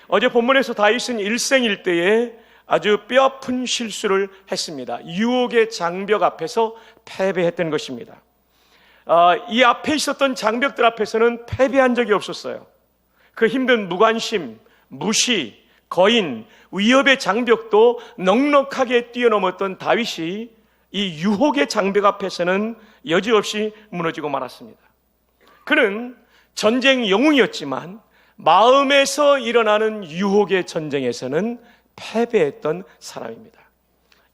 어제 본문에서 다윗은 일생일대에 아주 뼈아픈 실수를 했습니다. 유혹의 장벽 앞에서 패배했던 것입니다. 이 앞에 있었던 장벽들 앞에서는 패배한 적이 없었어요. 그 힘든 무관심, 무시, 거인, 위협의 장벽도 넉넉하게 뛰어넘었던 다윗이 이 유혹의 장벽 앞에서는 여지없이 무너지고 말았습니다. 그는 전쟁 영웅이었지만 마음에서 일어나는 유혹의 전쟁에서는 패배했던 사람입니다.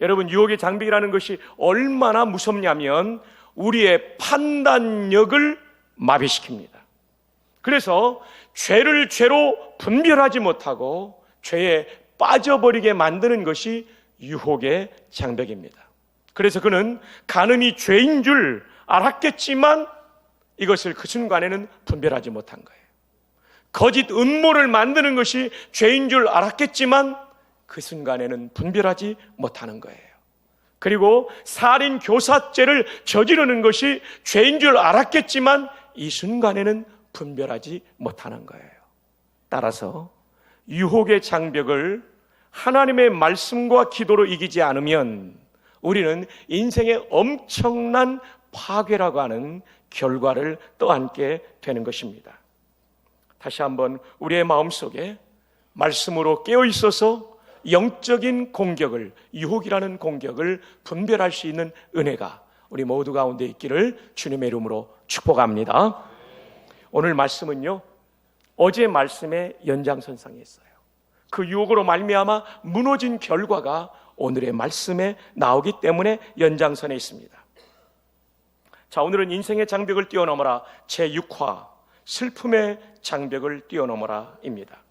여러분, 유혹의 장벽이라는 것이 얼마나 무섭냐면 우리의 판단력을 마비시킵니다. 그래서 죄를 죄로 분별하지 못하고 죄에 빠져버리게 만드는 것이 유혹의 장벽입니다. 그래서 그는 간음이 죄인 줄 알았겠지만 이것을 그 순간에는 분별하지 못한 거예요. 거짓 음모를 만드는 것이 죄인 줄 알았겠지만 그 순간에는 분별하지 못하는 거예요. 그리고 살인 교사죄를 저지르는 것이 죄인 줄 알았겠지만 이 순간에는 분별하지 못하는 거예요. 따라서 유혹의 장벽을 하나님의 말씀과 기도로 이기지 않으면 우리는 인생의 엄청난 파괴라고 하는 결과를 떠안게 되는 것입니다. 다시 한번 우리의 마음속에 말씀으로 깨어 있어서 영적인 공격을, 유혹이라는 공격을 분별할 수 있는 은혜가 우리 모두 가운데 있기를 주님의 이름으로 축복합니다. 오늘 말씀은요, 어제 말씀의 연장선상에 있어요. 그 유혹으로 말미암아 무너진 결과가 오늘의 말씀에 나오기 때문에 연장선에 있습니다. 자, 오늘은 인생의 장벽을 뛰어넘어라 제6화 슬픔의 장벽을 뛰어넘어라 입니다.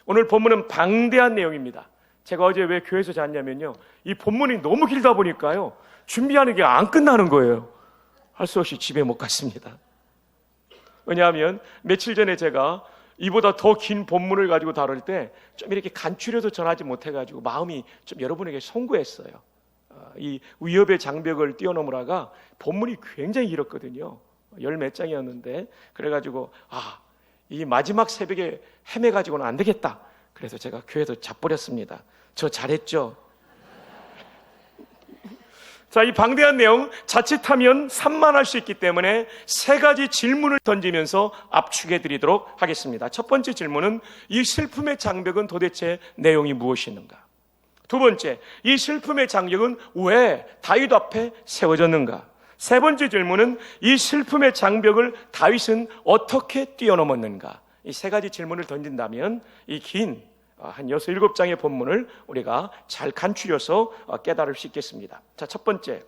오늘 본문은 방대한 내용입니다. 제가 어제 왜 교회에서 잤냐면요, 이 본문이 너무 길다 보니까요 준비하는 게 안 끝나는 거예요. 할 수 없이 집에 못 갔습니다. 왜냐하면 며칠 전에 제가 이보다 더 긴 본문을 가지고 다룰 때 좀 이렇게 간추려서 전하지 못해가지고 마음이 좀 여러분에게 송구했어요. 이 위협의 장벽을 뛰어넘으라가 본문이 굉장히 길었거든요. 열 몇 장이었는데, 그래가지고 이 마지막 새벽에 헤매가지고는 안 되겠다. 그래서 제가 교회에서 자버렸습니다. 저 잘했죠? 자, 이 방대한 내용 자칫하면 산만할 수 있기 때문에 세 가지 질문을 던지면서 압축해 드리도록 하겠습니다. 첫 번째 질문은 이 슬픔의 장벽은 도대체 내용이 무엇이는가? 두 번째, 이 슬픔의 장벽은 왜 다윗 앞에 세워졌는가? 세 번째 질문은 이 슬픔의 장벽을 다윗은 어떻게 뛰어넘었는가? 이 세 가지 질문을 던진다면 이 긴 한 6, 7장의 본문을 우리가 잘 간추려서 깨달을 수 있겠습니다. 자, 첫 번째,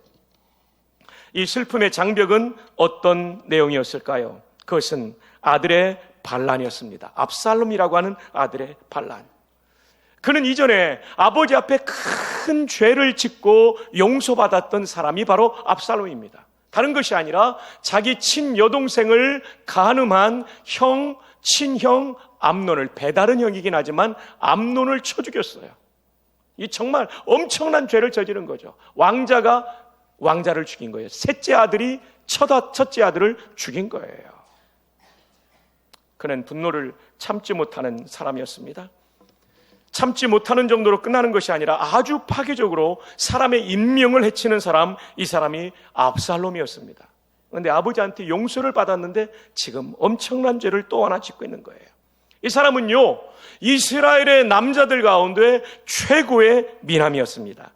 이 슬픔의 장벽은 어떤 내용이었을까요? 그것은 아들의 반란이었습니다. 압살롬이라고 하는 아들의 반란. 그는 이전에 아버지 앞에 큰 죄를 짓고 용서받았던 사람이 바로 압살롬입니다. 다른 것이 아니라 자기 친여동생을 간음한 친형 암논을, 배다른 형이긴 하지만 암논을 쳐 죽였어요. 이 정말 엄청난 죄를 저지른 거죠. 왕자가 왕자를 죽인 거예요. 셋째 아들이 첫째 아들을 죽인 거예요. 그는 분노를 참지 못하는 사람이었습니다. 참지 못하는 정도로 끝나는 것이 아니라 아주 파괴적으로 사람의 인명을 해치는 사람, 이 사람이 압살롬이었습니다. 그런데 아버지한테 용서를 받았는데 지금 엄청난 죄를 또 하나 짓고 있는 거예요. 이 사람은요, 이스라엘의 남자들 가운데 최고의 미남이었습니다.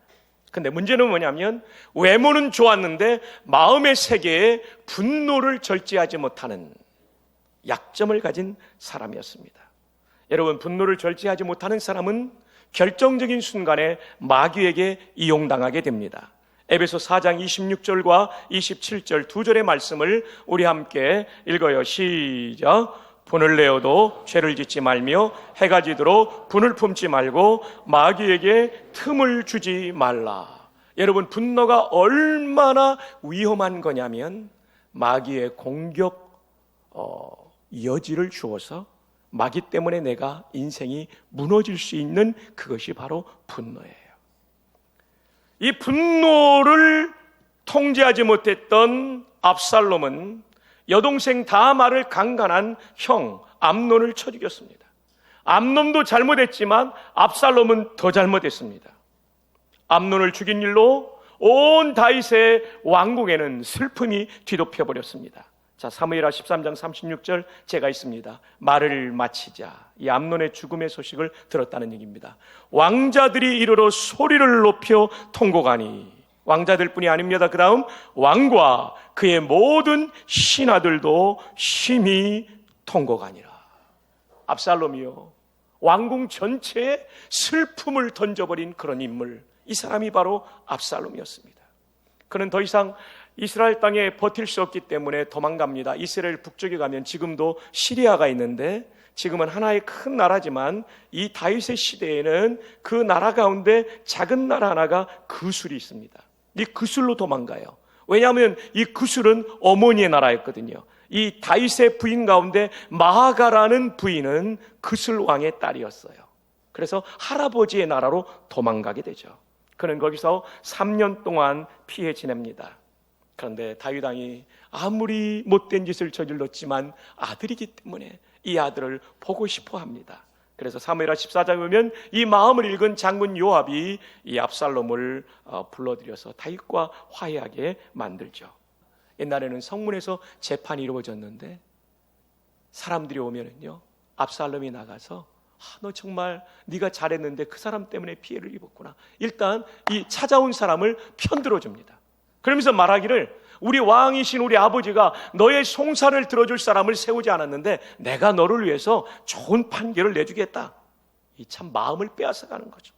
근데 문제는 뭐냐면 외모는 좋았는데 마음의 세계에 분노를 절제하지 못하는 약점을 가진 사람이었습니다. 여러분, 분노를 절제하지 못하는 사람은 결정적인 순간에 마귀에게 이용당하게 됩니다. 에베소 4장 26절과 27절 두 절의 말씀을 우리 함께 읽어요. 시작. 분을 내어도 죄를 짓지 말며 해가 지도록 분을 품지 말고 마귀에게 틈을 주지 말라. 여러분, 분노가 얼마나 위험한 거냐면 마귀의 공격 여지를 주어서 마귀 때문에 내가 인생이 무너질 수 있는 그것이 바로 분노예요. 이 분노를 통제하지 못했던 압살롬은 여동생 다말을 강간한 형 암논을 쳐 죽였습니다. 암논도 잘못했지만 압살롬은 더 잘못했습니다. 암논을 죽인 일로 온 다윗의 왕국에는 슬픔이 뒤덮여 버렸습니다. 자, 사무엘하 13장 36절 제가 있습니다. 말을 마치자 이 암논의 죽음의 소식을 들었다는 얘기입니다. 왕자들이 이르러 소리를 높여 통곡하니, 왕자들뿐이 아닙니다. 그 다음 왕과 그의 모든 신하들도 심히 통곡하니라. 압살롬이요, 왕궁 전체에 슬픔을 던져버린 그런 인물, 이 사람이 바로 압살롬이었습니다. 그는 더 이상 이스라엘 땅에 버틸 수 없기 때문에 도망갑니다. 이스라엘 북쪽에 가면 지금도 시리아가 있는데, 지금은 하나의 큰 나라지만 이 다윗의 시대에는 그 나라 가운데 작은 나라 하나가 그술이 있습니다. 이 그술로 도망가요. 왜냐하면 이 그술은 어머니의 나라였거든요. 이 다윗의 부인 가운데 마아가라는 부인은 그술 왕의 딸이었어요. 그래서 할아버지의 나라로 도망가게 되죠. 그는 거기서 3년 동안 피해 지냅니다. 그런데 다윗 왕이 아무리 못된 짓을 저질렀지만 아들이기 때문에 이 아들을 보고 싶어 합니다. 그래서 사무엘하 14장에 보면 이 마음을 읽은 장군 요압이 이 압살롬을 불러들여서 다윗과 화해하게 만들죠. 옛날에는 성문에서 재판이 이루어졌는데 사람들이 오면은요, 압살롬이 나가서 너 정말 네가 잘했는데 그 사람 때문에 피해를 입었구나, 일단 이 찾아온 사람을 편들어 줍니다. 그러면서 말하기를, 우리 왕이신 우리 아버지가 너의 송사를 들어줄 사람을 세우지 않았는데 내가 너를 위해서 좋은 판결을 내주겠다. 이 참 마음을 빼앗아가는 거죠.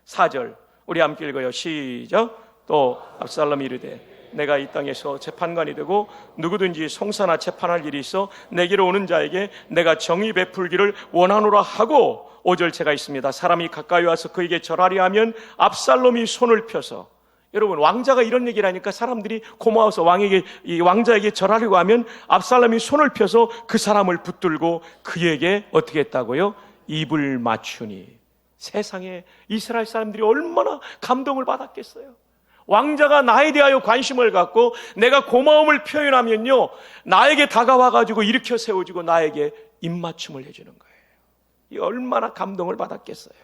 4절 우리 함께 읽어요. 시작. 또 압살롬이 이르되 내가 이 땅에서 재판관이 되고 누구든지 송사나 재판할 일이 있어 내게로 오는 자에게 내가 정의 베풀기를 원하노라 하고, 5절 제가 있습니다. 사람이 가까이 와서 그에게 절하려 하면 압살롬이 손을 펴서, 여러분 왕자가 이런 얘기를 하니까 사람들이 고마워서 이 왕자에게 절하려고 하면 압살롬이 손을 펴서 그 사람을 붙들고 그에게 어떻게 했다고요? 입을 맞추니. 세상에 이스라엘 사람들이 얼마나 감동을 받았겠어요. 왕자가 나에 대하여 관심을 갖고 내가 고마움을 표현하면요, 나에게 다가와가지고 일으켜 세워주고 나에게 입맞춤을 해주는 거예요. 이 얼마나 감동을 받았겠어요.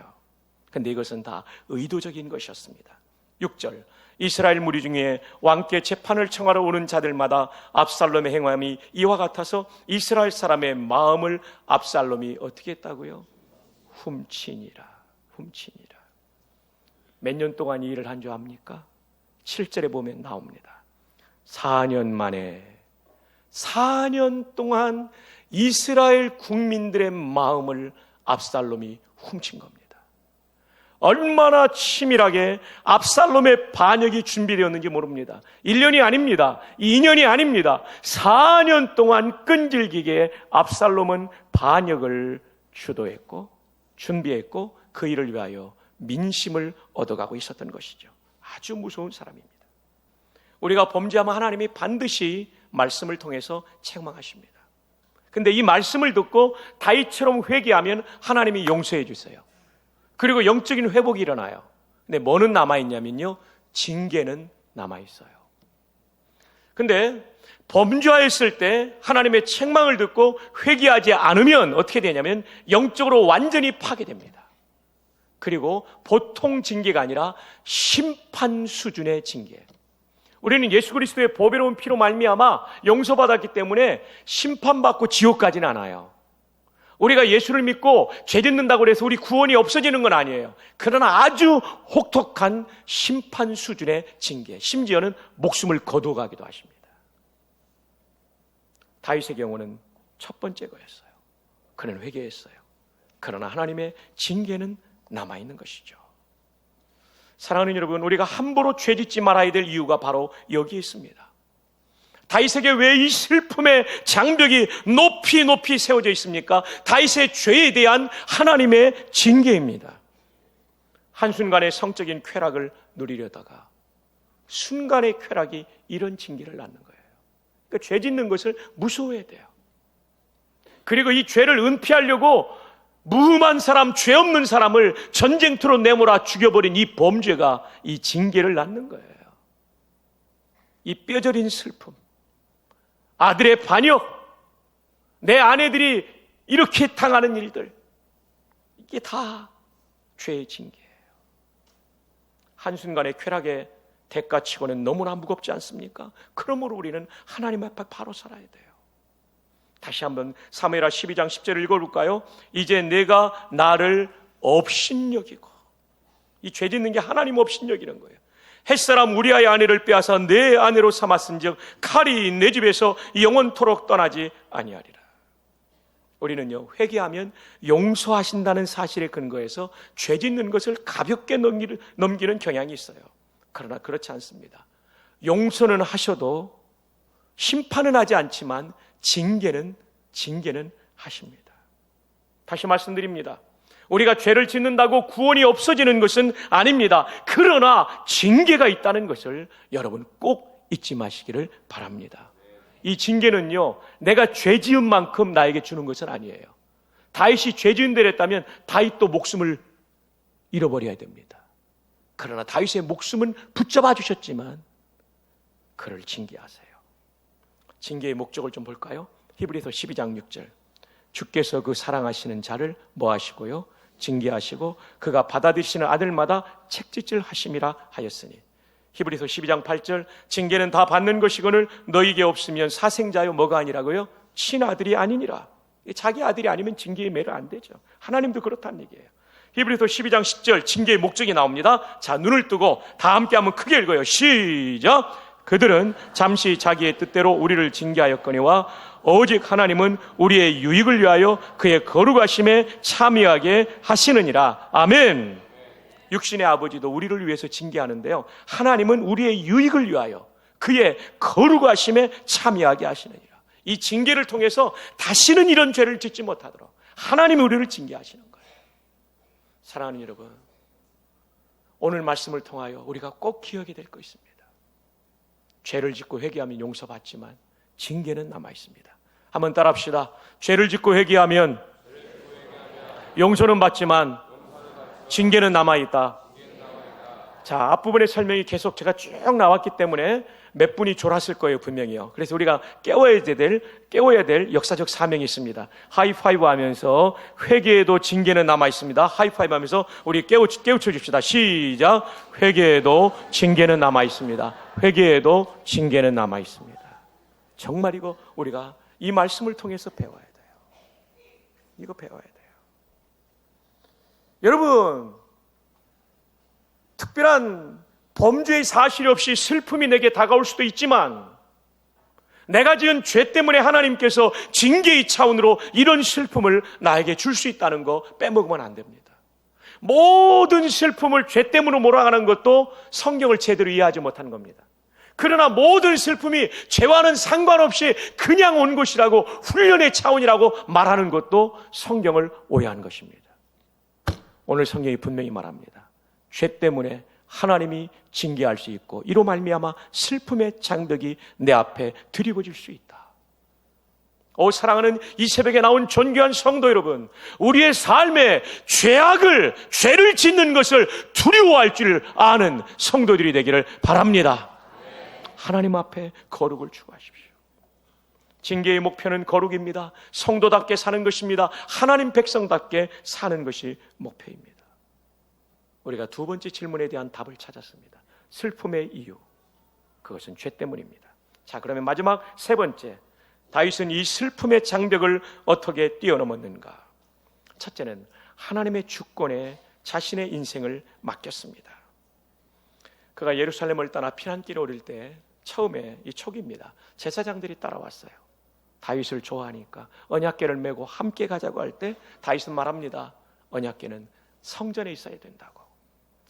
근데 이것은 다 의도적인 것이었습니다. 6절 이스라엘 무리 중에 왕께 재판을 청하러 오는 자들마다 압살롬의 행함이 이와 같아서 이스라엘 사람의 마음을 압살롬이 어떻게 했다고요? 훔치니라. 몇 년 동안 이 일을 한 줄 압니까? 7절에 보면 나옵니다. 4년 만에 4년 동안 이스라엘 국민들의 마음을 압살롬이 훔친 겁니다. 얼마나 치밀하게 압살롬의 반역이 준비되었는지 모릅니다. 1년이 아닙니다. 2년이 아닙니다. 4년 동안 끈질기게 압살롬은 반역을 주도했고 준비했고 그 일을 위하여 민심을 얻어가고 있었던 것이죠. 아주 무서운 사람입니다. 우리가 범죄하면 하나님이 반드시 말씀을 통해서 책망하십니다. 근데 이 말씀을 듣고 다윗처럼 회개하면 하나님이 용서해 주세요. 그리고 영적인 회복이 일어나요. 근데 뭐는 남아있냐면요, 징계는 남아있어요. 근데 범죄하였을 때 하나님의 책망을 듣고 회개하지 않으면 어떻게 되냐면 영적으로 완전히 파괴됩니다. 그리고 보통 징계가 아니라 심판 수준의 징계. 우리는 예수 그리스도의 보배로운 피로 말미암아 용서받았기 때문에 심판받고 지옥 가지는 않아요. 우리가 예수를 믿고 죄 짓는다고 해서 우리 구원이 없어지는 건 아니에요. 그러나 아주 혹독한 심판 수준의 징계, 심지어는 목숨을 거두어가기도 하십니다. 다윗의 경우는 첫 번째 거였어요. 그는 회개했어요. 그러나 하나님의 징계는 남아있는 것이죠. 사랑하는 여러분, 우리가 함부로 죄 짓지 말아야 될 이유가 바로 여기에 있습니다. 다윗에게 왜 이 슬픔의 장벽이 높이 세워져 있습니까? 다윗의 죄에 대한 하나님의 징계입니다. 한순간의 성적인 쾌락을 누리려다가 순간의 쾌락이 이런 징계를 낳는 거예요. 그러니까 죄 짓는 것을 무서워해야 돼요. 그리고 이 죄를 은폐하려고 무흠한 사람, 죄 없는 사람을 전쟁터로 내몰아 죽여버린 이 범죄가 이 징계를 낳는 거예요. 이 뼈저린 슬픔, 아들의 반역, 내 아내들이 이렇게 당하는 일들, 이게 다 죄의 징계예요. 한순간의 쾌락의 대가치고는 너무나 무겁지 않습니까? 그러므로 우리는 하나님 앞에 바로 살아야 돼요. 다시 한번 사무엘하 12장 10절을 읽어볼까요? 이제 내가 나를 업신여기고, 이 죄 짓는 게 하나님 업신여기는 거예요. 햇사람 우리아의 아내를 빼앗아 내 아내로 삼았은즉 칼이 내 집에서 영원토록 떠나지 아니하리라. 우리는요, 회개하면 용서하신다는 사실에 근거해서 죄 짓는 것을 가볍게 넘기는 경향이 있어요. 그러나 그렇지 않습니다. 용서는 하셔도 심판은 하지 않지만 징계는 하십니다. 다시 말씀드립니다. 우리가 죄를 짓는다고 구원이 없어지는 것은 아닙니다. 그러나 징계가 있다는 것을 여러분 꼭 잊지 마시기를 바랍니다. 이 징계는요, 내가 죄 지은 만큼 나에게 주는 것은 아니에요. 다윗이 죄 지은 대로 했다면 다윗도 목숨을 잃어버려야 됩니다. 그러나 다윗의 목숨은 붙잡아 주셨지만 그를 징계하세요. 징계의 목적을 좀 볼까요? 히브리서 12장 6절. 주께서 그 사랑하시는 자를 뭐 하시고요? 징계하시고 그가 받아들이시는 아들마다 책짓질 하심이라 하였으니. 히브리서 12장 8절. 징계는 다 받는 것이거늘 너희에게 없으면 사생자여 뭐가 아니라고요? 친아들이 아니니라. 자기 아들이 아니면 징계에 매를 안 되죠. 하나님도 그렇다는 얘기예요. 히브리서 12장 10절 징계의 목적이 나옵니다. 자, 눈을 뜨고 다 함께 한번 크게 읽어요. 시작. 그들은 잠시 자기의 뜻대로 우리를 징계하였거니와 오직 하나님은 우리의 유익을 위하여 그의 거룩하심에 참여하게 하시느니라. 아멘. 육신의 아버지도 우리를 위해서 징계하는데요, 하나님은 우리의 유익을 위하여 그의 거룩하심에 참여하게 하시느니라. 이 징계를 통해서 다시는 이런 죄를 짓지 못하도록 하나님이 우리를 징계하시는 거예요. 사랑하는 여러분, 오늘 말씀을 통하여 우리가 꼭 기억해야 될 거 있습니다. 죄를 짓고 회개하면 용서받지만 징계는 남아있습니다. 한번 따라합시다. 죄를 짓고 회개하면 용서는 받지만 징계는 남아있다. 자, 앞부분의 설명이 계속 제가 쭉 나왔기 때문에 몇 분이 졸았을 거예요, 분명히요. 그래서 우리가 깨워야 될 역사적 사명이 있습니다. 하이파이브 하면서 회개에도 징계는 남아있습니다. 하이파이브 하면서 우리 깨우쳐 줍시다. 시작. 회개에도 징계는 남아있습니다. 회개에도 징계는 남아있습니다. 정말 이거 우리가 이 말씀을 통해서 배워야 돼요. 이거 배워야 돼요. 여러분, 특별한 범죄의 사실이 없이 슬픔이 내게 다가올 수도 있지만 내가 지은 죄 때문에 하나님께서 징계의 차원으로 이런 슬픔을 나에게 줄 수 있다는 거 빼먹으면 안 됩니다. 모든 슬픔을 죄 때문으로 몰아가는 것도 성경을 제대로 이해하지 못하는 겁니다. 그러나 모든 슬픔이 죄와는 상관없이 그냥 온 것이라고, 훈련의 차원이라고 말하는 것도 성경을 오해한 것입니다. 오늘 성경이 분명히 말합니다. 죄 때문에 하나님이 징계할 수 있고 이로 말미암아 슬픔의 장벽이 내 앞에 드리워질 수 있다. 사랑하는 이 새벽에 나온 존귀한 성도 여러분, 우리의 삶에 죄를 짓는 것을 두려워할 줄 아는 성도들이 되기를 바랍니다. 하나님 앞에 거룩을 추구하십시오. 징계의 목표는 거룩입니다. 성도답게 사는 것입니다. 하나님 백성답게 사는 것이 목표입니다. 우리가 두 번째 질문에 대한 답을 찾았습니다. 슬픔의 이유, 그것은 죄 때문입니다. 자, 그러면 마지막 세 번째, 다윗은 이 슬픔의 장벽을 어떻게 뛰어넘었는가? 첫째는 하나님의 주권에 자신의 인생을 맡겼습니다. 그가 예루살렘을 떠나 피난길에 오를 때 처음에 이 초기입니다. 제사장들이 따라왔어요. 다윗을 좋아하니까 언약궤를 메고 함께 가자고 할 때 다윗은 말합니다. 언약궤는 성전에 있어야 된다고.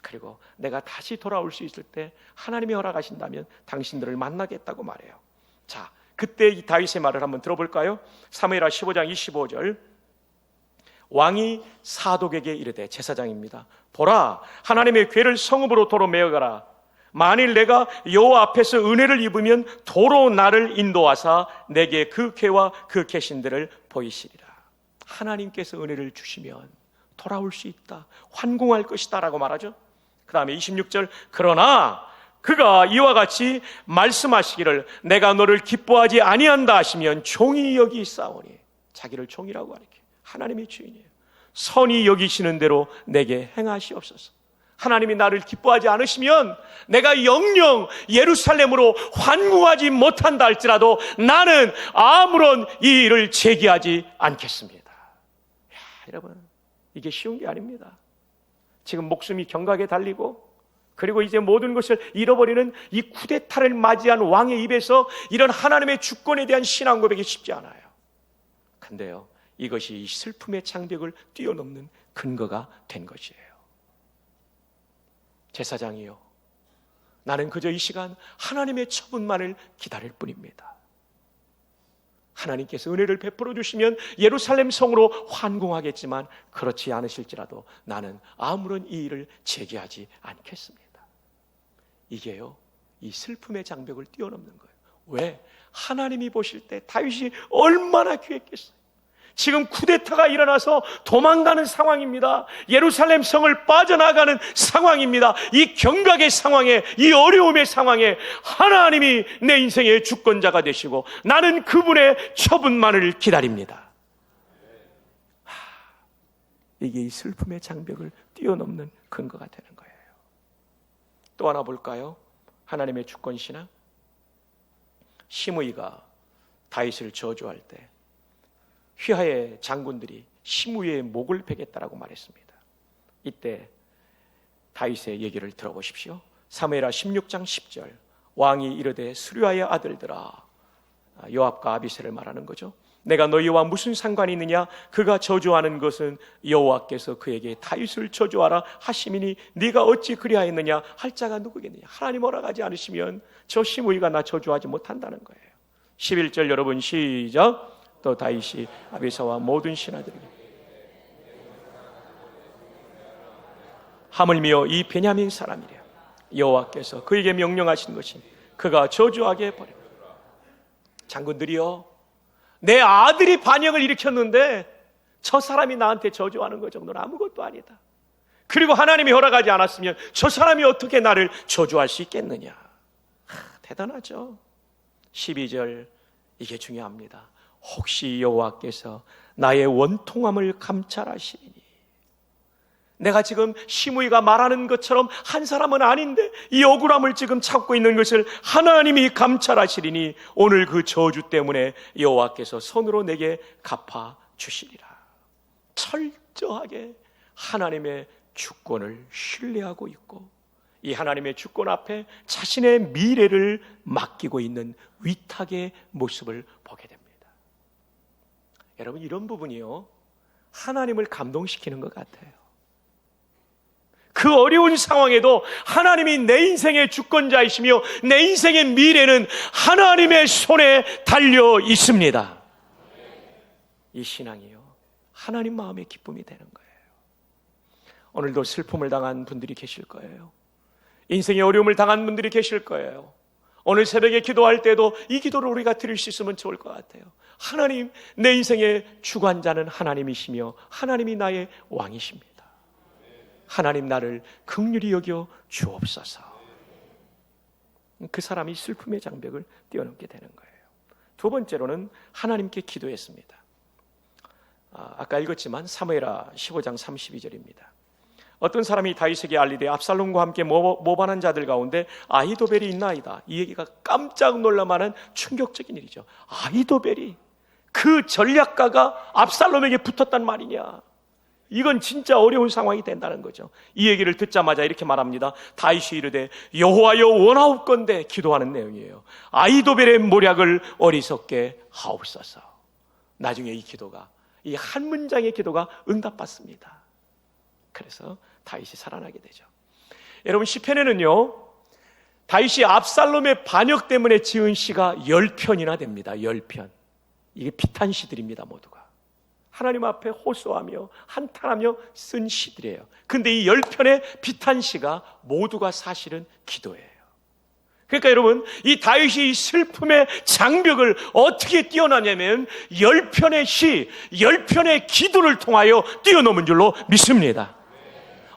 그리고 내가 다시 돌아올 수 있을 때 하나님이 허락하신다면 당신들을 만나겠다고 말해요. 자, 그때 이 다윗의 말을 한번 들어볼까요? 사무엘하 15장 25절. 왕이 사독에게 이르되, 제사장입니다. 보라, 하나님의 궤를 성읍으로 도로 메어가라. 만일 내가 여호와 앞에서 은혜를 입으면 도로 나를 인도하사 내게 그 궤와 그 계신들을 보이시리라. 하나님께서 은혜를 주시면 돌아올 수 있다, 환공할 것이다 라고 말하죠. 그 다음에 26절. 그러나 그가 이와 같이 말씀하시기를 내가 너를 기뻐하지 아니한다 하시면 종이 여기 있사오니. 자기를 종이라고 가리켜. 하나님의 주인이에요. 선히 여기시는 대로 내게 행하시옵소서. 하나님이 나를 기뻐하지 않으시면 내가 영영 예루살렘으로 환궁하지 못한다 할지라도 나는 아무런 이의를 제기하지 않겠습니다. 여러분, 이게 쉬운 게 아닙니다. 지금 목숨이 경각에 달리고 그리고 이제 모든 것을 잃어버리는 이 쿠데타를 맞이한 왕의 입에서 이런 하나님의 주권에 대한 신앙 고백이 쉽지 않아요. 근데요, 이것이 이 슬픔의 장벽을 뛰어넘는 근거가 된 것이에요. 제사장이요, 나는 그저 이 시간 하나님의 처분만을 기다릴 뿐입니다. 하나님께서 은혜를 베풀어 주시면 예루살렘 성으로 환궁하겠지만 그렇지 않으실지라도 나는 아무런 이의를 제기하지 않겠습니다. 이게요, 이 슬픔의 장벽을 뛰어넘는 거예요. 왜? 하나님이 보실 때 다윗이 얼마나 귀했겠어요. 지금 쿠데타가 일어나서 도망가는 상황입니다. 예루살렘 성을 빠져나가는 상황입니다. 이 경각의 상황에, 이 어려움의 상황에 하나님이 내 인생의 주권자가 되시고 나는 그분의 처분만을 기다립니다. 이게 이 슬픔의 장벽을 뛰어넘는 근거가 되는 거예요. 또 하나 볼까요? 하나님의 주권 신앙. 시므이가 다윗을 저주할 때 휘하의 장군들이 시므이의 목을 베겠다라고 말했습니다. 이때 다윗의 얘기를 들어보십시오. 사무엘하 16장 10절, 왕이 이르되 수르야의 아들들아, 요압과 아비새를 말하는 거죠. 내가 너희와 무슨 상관이 있느냐? 그가 저주하는 것은 여호와께서 그에게 다윗을 저주하라 하시미니 네가 어찌 그리하였느냐 할 자가 누구겠느냐? 하나님 허락하지 않으시면 저 시므이가 나 저주하지 못한다는 거예요. 11절 여러분 시작. 또 다윗이 아비새와 모든 신하들에게 하물며 이 베냐민 사람이랴 여호와께서 그에게 명령하신 것이 그가 저주하게 버립니다. 장군들이여, 내 아들이 반역을 일으켰는데 저 사람이 나한테 저주하는 것 정도는 아무것도 아니다. 그리고 하나님이 허락하지 않았으면 저 사람이 어떻게 나를 저주할 수 있겠느냐. 대단하죠. 12절, 이게 중요합니다. 혹시 여호와께서 나의 원통함을 감찰하시리니, 내가 지금 시므이가 말하는 것처럼 한 사람은 아닌데 이 억울함을 지금 참고 있는 것을 하나님이 감찰하시리니 오늘 그 저주 때문에 여호와께서 손으로 내게 갚아 주시리라. 철저하게 하나님의 주권을 신뢰하고 있고 이 하나님의 주권 앞에 자신의 미래를 맡기고 있는 위탁의 모습을 보게 됩니다. 여러분, 이런 부분이요, 하나님을 감동시키는 것 같아요. 그 어려운 상황에도 하나님이 내 인생의 주권자이시며 내 인생의 미래는 하나님의 손에 달려 있습니다. 이 신앙이요, 하나님 마음의 기쁨이 되는 거예요. 오늘도 슬픔을 당한 분들이 계실 거예요. 인생의 어려움을 당한 분들이 계실 거예요. 오늘 새벽에 기도할 때도 이 기도를 우리가 드릴 수 있으면 좋을 것 같아요. 하나님, 내 인생의 주관자는 하나님이시며 하나님이 나의 왕이십니다. 하나님, 나를 긍휼히 여겨 주옵소서. 그 사람이 슬픔의 장벽을 뛰어넘게 되는 거예요. 두 번째로는 하나님께 기도했습니다. 아까 읽었지만 사무엘하 15장 32절입니다. 어떤 사람이 다윗에게 알리되 압살롬과 함께 모반한 자들 가운데 아히도벨이 있나이다. 이 얘기가 깜짝 놀랄만한 충격적인 일이죠. 아히도벨이, 그 전략가가 압살롬에게 붙었단 말이냐. 이건 진짜 어려운 상황이 된다는 거죠. 이 얘기를 듣자마자 이렇게 말합니다. 다윗이 이르되 여호와여 원하옵건대, 기도하는 내용이에요. 아히도벨의 모략을 어리석게 하옵소서. 나중에 이 기도가, 이 한 문장의 기도가 응답받습니다. 그래서 다윗이 살아나게 되죠. 여러분, 시편에는요, 다윗이 압살롬의 반역 때문에 지은 시가 10편이나 됩니다. 10편. 이게 비탄시들입니다. 모두가 하나님 앞에 호소하며 한탄하며 쓴 시들이에요. 근데 이 10편의 비탄시가 모두가 사실은 기도예요. 그러니까 여러분, 이 다윗이 이 슬픔의 장벽을 어떻게 뛰어나냐면 10편의 시, 10편의 기도를 통하여 뛰어넘은 줄로 믿습니다.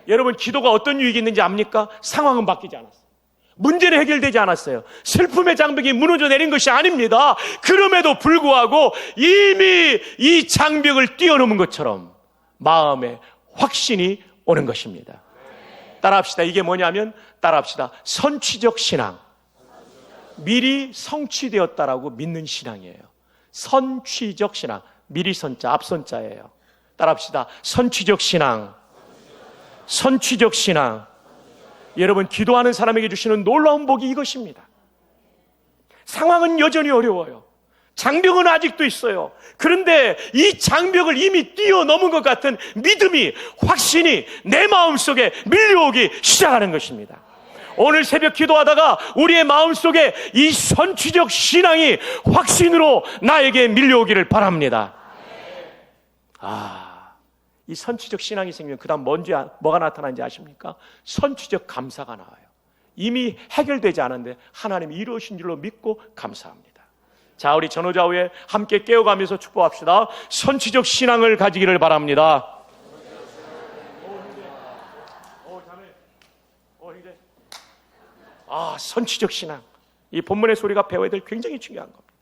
여러분, 기도가 어떤 유익이 있는지 압니까? 상황은 바뀌지 않았어요. 문제는 해결되지 않았어요. 슬픔의 장벽이 무너져 내린 것이 아닙니다. 그럼에도 불구하고 이미 이 장벽을 뛰어넘은 것처럼 마음에 확신이 오는 것입니다. 따라합시다. 이게 뭐냐면 따라합시다. 선취적 신앙. 미리 성취되었다라고 믿는 신앙이에요. 선취적 신앙. 미리 선자, 앞선자예요. 따라합시다. 선취적 신앙. 선취적 신앙. 여러분, 기도하는 사람에게 주시는 놀라운 복이 이것입니다. 상황은 여전히 어려워요. 장벽은 아직도 있어요. 그런데 이 장벽을 이미 뛰어넘은 것 같은 믿음이, 확신이 내 마음속에 밀려오기 시작하는 것입니다. 오늘 새벽 기도하다가 우리의 마음속에 이 선취적 신앙이 확신으로 나에게 밀려오기를 바랍니다. 이 선취적 신앙이 생기면 그 다음 뭐가 나타나는지 아십니까? 선취적 감사가 나와요. 이미 해결되지 않은데 하나님이 이루신 줄로 믿고 감사합니다. 자, 우리 전후좌우에 함께 깨어가면서 축복합시다. 선취적 신앙을 가지기를 바랍니다. 선취적 신앙. 이 본문의 소리가 배워야 될 굉장히 중요한 겁니다.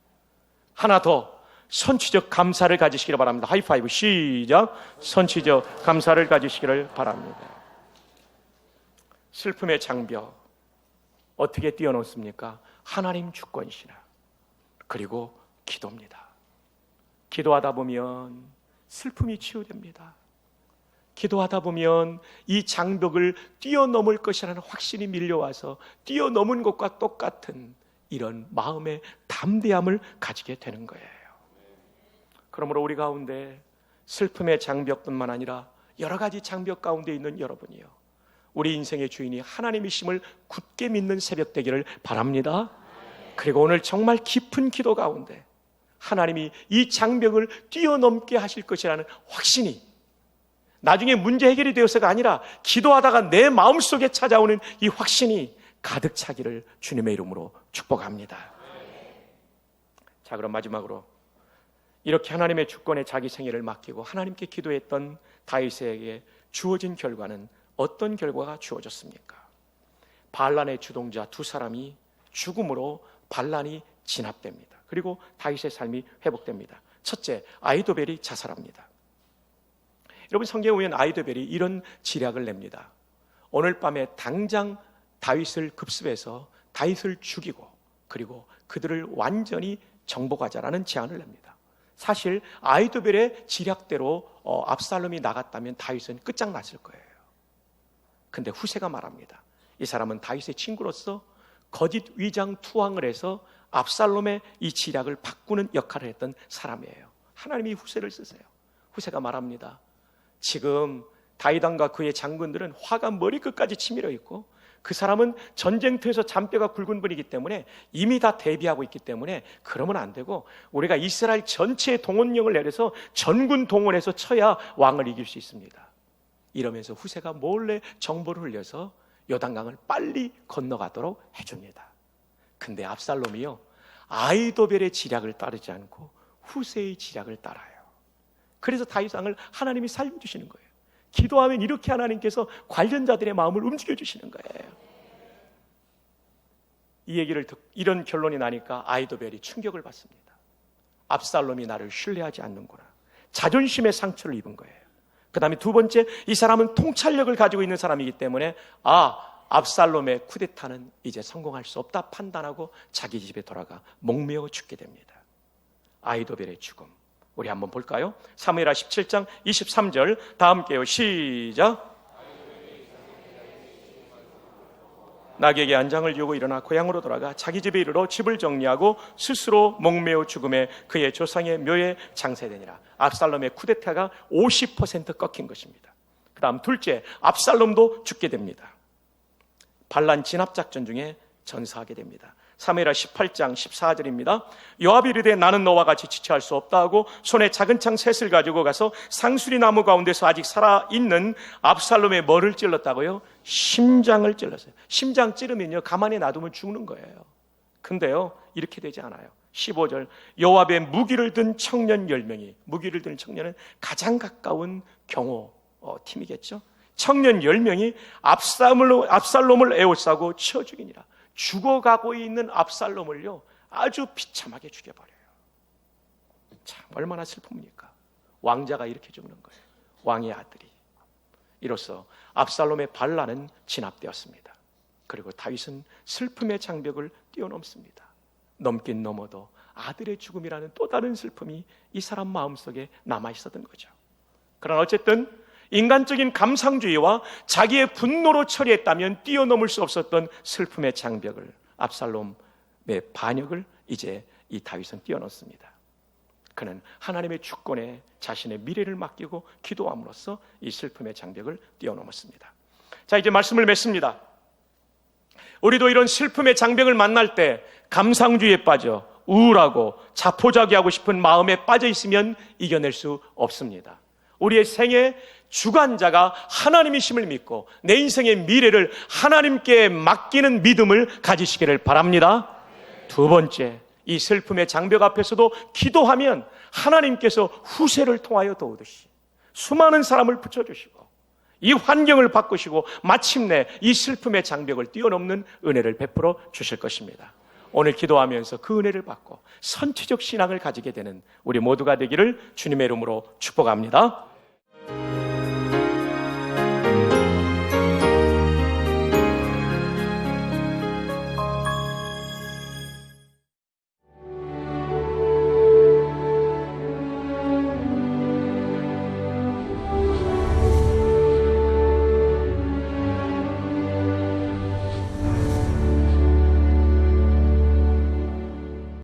하나 더, 선취적 감사를 가지시기를 바랍니다. 하이파이브 시작. 선취적 감사를 가지시기를 바랍니다. 슬픔의 장벽 어떻게 뛰어넘습니까? 하나님 주권이시라. 그리고 기도입니다. 기도하다 보면 슬픔이 치유됩니다. 기도하다 보면 이 장벽을 뛰어넘을 것이라는 확신이 밀려와서 뛰어넘은 것과 똑같은 이런 마음의 담대함을 가지게 되는 거예요. 그러므로 우리 가운데 슬픔의 장벽뿐만 아니라 여러 가지 장벽 가운데 있는 여러분이요, 우리 인생의 주인이 하나님이심을 굳게 믿는 새벽 되기를 바랍니다. 그리고 오늘 정말 깊은 기도 가운데 하나님이 이 장벽을 뛰어넘게 하실 것이라는 확신이 나중에 문제 해결이 되어서가 아니라 기도하다가 내 마음속에 찾아오는 이 확신이 가득 차기를 주님의 이름으로 축복합니다. 자, 그럼 마지막으로 이렇게 하나님의 주권에 자기 생애를 맡기고 하나님께 기도했던 다윗에게 주어진 결과는 어떤 결과가 주어졌습니까? 반란의 주동자 두 사람이 죽음으로 반란이 진압됩니다. 그리고 다윗의 삶이 회복됩니다. 첫째, 아히도벨이 자살합니다. 여러분, 성경에 보면 아히도벨이 이런 지략을 냅니다. 오늘 밤에 당장 다윗을 급습해서 다윗을 죽이고 그리고 그들을 완전히 정복하자라는 제안을 냅니다. 사실 아히도벨의 지략대로 압살롬이 나갔다면 다윗은 끝장났을 거예요. 근데 후세가 말합니다. 이 사람은 다윗의 친구로서 거짓 위장 투항을 해서 압살롬의 이 지략을 바꾸는 역할을 했던 사람이에요. 하나님이 후세를 쓰세요. 후세가 말합니다. 지금 다윗왕과 그의 장군들은 화가 머리끝까지 치밀어 있고 그 사람은 전쟁터에서 잔뼈가 굵은 분이기 때문에 이미 다 대비하고 있기 때문에 그러면 안 되고 우리가 이스라엘 전체의 동원령을 내려서 전군 동원해서 쳐야 왕을 이길 수 있습니다. 이러면서 후세가 몰래 정보를 흘려서 요단강을 빨리 건너가도록 해줍니다. 근데 압살롬이요, 아히도벨의 지략을 따르지 않고 후세의 지략을 따라요. 그래서 다윗 왕을 하나님이 살려주시는 거예요. 기도하면 이렇게 하나님께서 관련자들의 마음을 움직여주시는 거예요. 이 얘기를 이런 결론이 나니까 아히도벨이 충격을 받습니다. 압살롬이 나를 신뢰하지 않는구나. 자존심의 상처를 입은 거예요. 그 다음에 두 번째, 이 사람은 통찰력을 가지고 있는 사람이기 때문에 압살롬의 쿠데타는 이제 성공할 수 없다 판단하고 자기 집에 돌아가 목매어 죽게 됩니다. 아히도벨의 죽음, 우리 한번 볼까요? 사무엘하 17장 23절 다 함께요. 시작. 나귀에게 안장을 지우고 일어나 고향으로 돌아가 자기 집에 이르러 집을 정리하고 스스로 목매어 죽음에 그의 조상의 묘에 장사되니라. 압살롬의 쿠데타가 50% 꺾인 것입니다. 그 다음 둘째, 압살롬도 죽게 됩니다. 반란 진압작전 중에 전사하게 됩니다. 사무엘하 18장 14절입니다. 요압이 이르되 나는 너와 같이 지체할 수 없다 하고 손에 작은 창 셋을 가지고 가서 상수리 나무 가운데서 아직 살아있는 압살롬의 뭐를 찔렀다고요? 심장을 찔렀어요. 심장 찌르면요, 가만히 놔두면 죽는 거예요. 근데요, 이렇게 되지 않아요. 15절, 요압의 무기를 든 청년 10명이, 무기를 든 청년은 가장 가까운 경호 팀이겠죠. 청년 10명이 압살롬을 에워싸고 쳐 죽이니라. 죽어가고 있는 압살롬을요, 아주 비참하게 죽여버려요. 참 얼마나 슬픕니까? 왕자가 이렇게 죽는 거예요. 왕의 아들이. 이로써 압살롬의 반란은 진압되었습니다. 그리고 다윗은 슬픔의 장벽을 뛰어넘습니다. 넘긴 넘어도 아들의 죽음이라는 또 다른 슬픔이 이 사람 마음속에 남아있었던 거죠. 그러나 어쨌든 인간적인 감상주의와 자기의 분노로 처리했다면 뛰어넘을 수 없었던 슬픔의 장벽을, 압살롬의 반역을 이제 이 다윗은 뛰어넘습니다. 그는 하나님의 주권에 자신의 미래를 맡기고 기도함으로써 이 슬픔의 장벽을 뛰어넘었습니다. 자, 이제 말씀을 맺습니다. 우리도 이런 슬픔의 장벽을 만날 때 감상주의에 빠져 우울하고 자포자기하고 싶은 마음에 빠져 있으면 이겨낼 수 없습니다. 우리의 생의 주관자가 하나님이심을 믿고 내 인생의 미래를 하나님께 맡기는 믿음을 가지시기를 바랍니다. 두 번째, 이 슬픔의 장벽 앞에서도 기도하면 하나님께서 후세를 통하여 도우듯이 수많은 사람을 붙여주시고 이 환경을 바꾸시고 마침내 이 슬픔의 장벽을 뛰어넘는 은혜를 베풀어 주실 것입니다. 오늘 기도하면서 그 은혜를 받고 선취적 신앙을 가지게 되는 우리 모두가 되기를 주님의 이름으로 축복합니다.